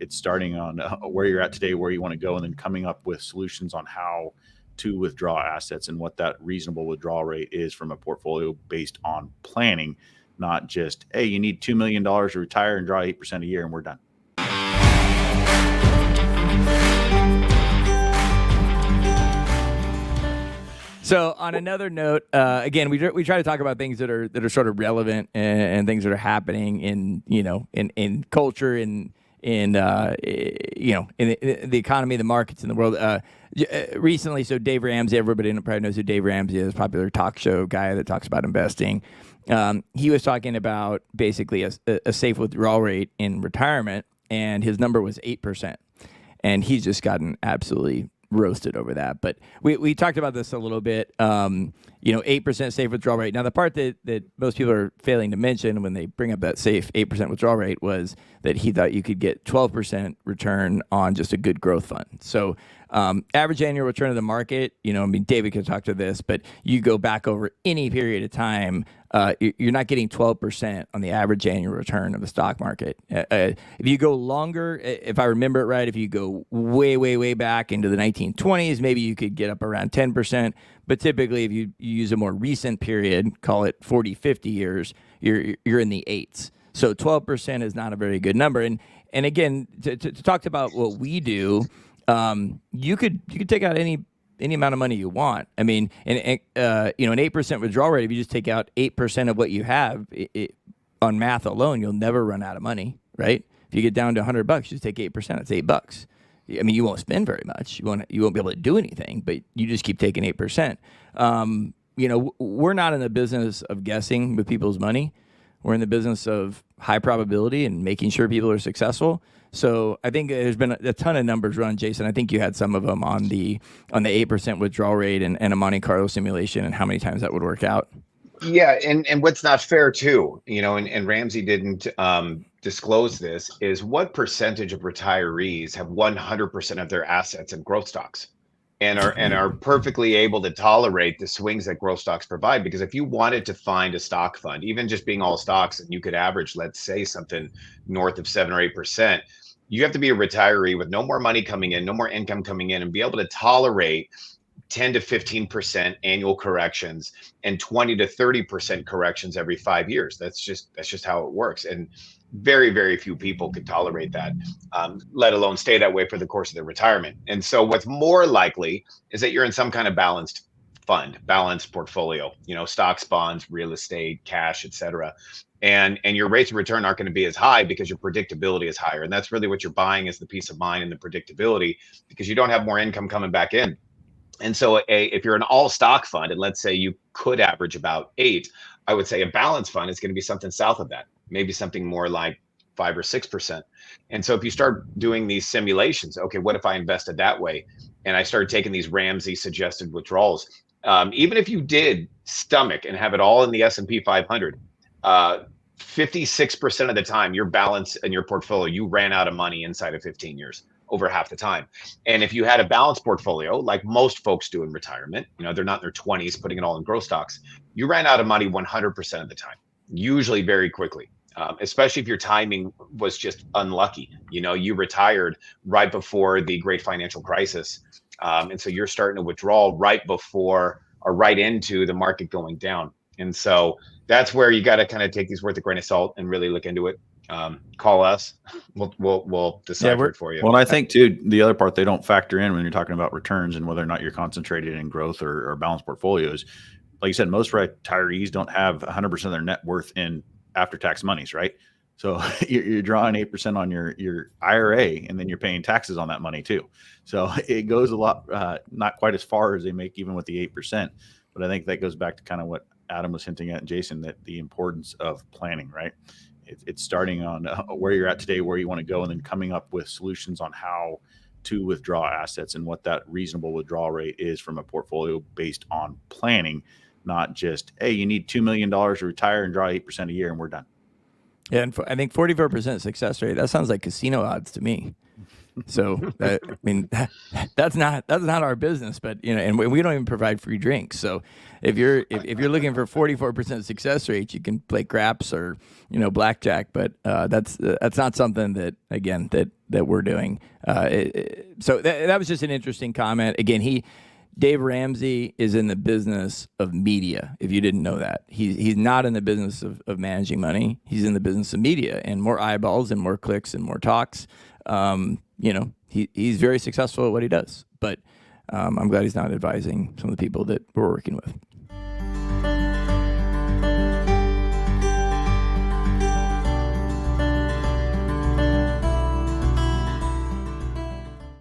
It's starting on where you're at today, where you want to go, and then coming up with solutions on how to withdraw assets and what that reasonable withdrawal rate is from a portfolio based on planning, not just, hey, you need $2 million to retire and draw 8% a year and we're done. So on another note, again, we try to talk about things that are sort of relevant and things that are happening in culture and in the economy, the markets in the world. Recently, so Dave Ramsey, everybody probably knows who Dave Ramsey is, popular talk show guy that talks about investing. He was talking about basically a safe withdrawal rate in retirement, and his number was 8%, and he's just gotten absolutely roasted over that. But we talked about this a little bit. 8% safe withdrawal rate. Now, the part that most people are failing to mention when they bring up that safe 8% withdrawal rate was that he thought you could get 12% return on just a good growth fund. So average annual return of the market, David can talk to this, but you go back over any period of time, you're not getting 12% on the average annual return of the stock market. If you go longer, if I remember it right, if you go way, way, way back into the 1920s, maybe you could get up around 10%. But typically, if you use a more recent period, call it 40, 50 years, you're in the eights. So 12% is not a very good number. And again, to talk about what we do, you could take out any amount of money you want. I mean, an 8% withdrawal rate, if you just take out 8% of what you have, on math alone, you'll never run out of money, right? If you get down to $100, you just take 8%, it's $8. I mean, you won't spend very much. You won't be able to do anything, but you just keep taking 8%. We're not in the business of guessing with people's money. We're in the business of high probability and making sure people are successful. So I think there's been a ton of numbers run, Jason. I think you had some of them on the 8% withdrawal rate and a Monte Carlo simulation and how many times that would work out. Yeah, and what's not fair too, and Ramsey didn't disclose this, is what percentage of retirees have 100% of their assets in growth stocks and are perfectly able to tolerate the swings that growth stocks provide. Because if you wanted to find a stock fund, even just being all stocks, and you could average, let's say, something north of 7 or 8%, you have to be a retiree with no more money coming in, no more income coming in, and be able to tolerate 10 to 15% annual corrections and 20 to 30% corrections every 5 years. That's just how it works. And very, very few people could tolerate that, let alone stay that way for the course of their retirement. And so what's more likely is that you're in some kind of balanced fund, balanced portfolio, stocks, bonds, real estate, cash, et cetera. And your rates of return aren't going to be as high because your predictability is higher. And that's really what you're buying, is the peace of mind and the predictability, because you don't have more income coming back in. And so if you're an all stock fund, and let's say you could average about 8, I would say a balanced fund is going to be something south of that, maybe something more like 5 or 6%. And so if you start doing these simulations, okay, what if I invested that way? And I started taking these Ramsey suggested withdrawals, even if you did stomach and have it all in the S&P 500, 56% of the time, your balance in your portfolio, you ran out of money inside of 15 years. Over half the time. And if you had a balanced portfolio, like most folks do in retirement, they're not in their 20s putting it all in growth stocks, you ran out of money 100% of the time, usually very quickly, especially if your timing was just unlucky. You retired right before the great financial crisis. And so you're starting to withdraw right before or right into the market going down. And so that's where you got to kind of take these with a grain of salt and really look into it. Call us. We'll decipher it for you. Well, I think too, the other part they don't factor in when you're talking about returns and whether or not you're concentrated in growth or balanced portfolios. Like you said, most retirees don't have 100% of their net worth in after-tax monies, right? So you're drawing 8% on your IRA, and then you're paying taxes on that money too. So it goes a lot, not quite as far as they make even with the 8%. But I think that goes back to kind of what Adam was hinting at, and Jason, that the importance of planning, right? It's starting on where you're at today, where you want to go, and then coming up with solutions on how to withdraw assets and what that reasonable withdrawal rate is from a portfolio based on planning, not just, hey, you need $2 million to retire and draw 8% a year and we're done. Yeah, and I think 44% success rate, that sounds like casino odds to me. So that, I mean, that's not our business, but and we don't even provide free drinks. So if you're looking for 44% success rates, you can play craps or blackjack, but that's not something that we're doing. So that was just an interesting comment. Again, Dave Ramsey is in the business of media. If you didn't know that, he's not in the business of managing money. He's in the business of media, and more eyeballs and more clicks and more talks. He's very successful at what he does, but I'm glad he's not advising some of the people that we're working with.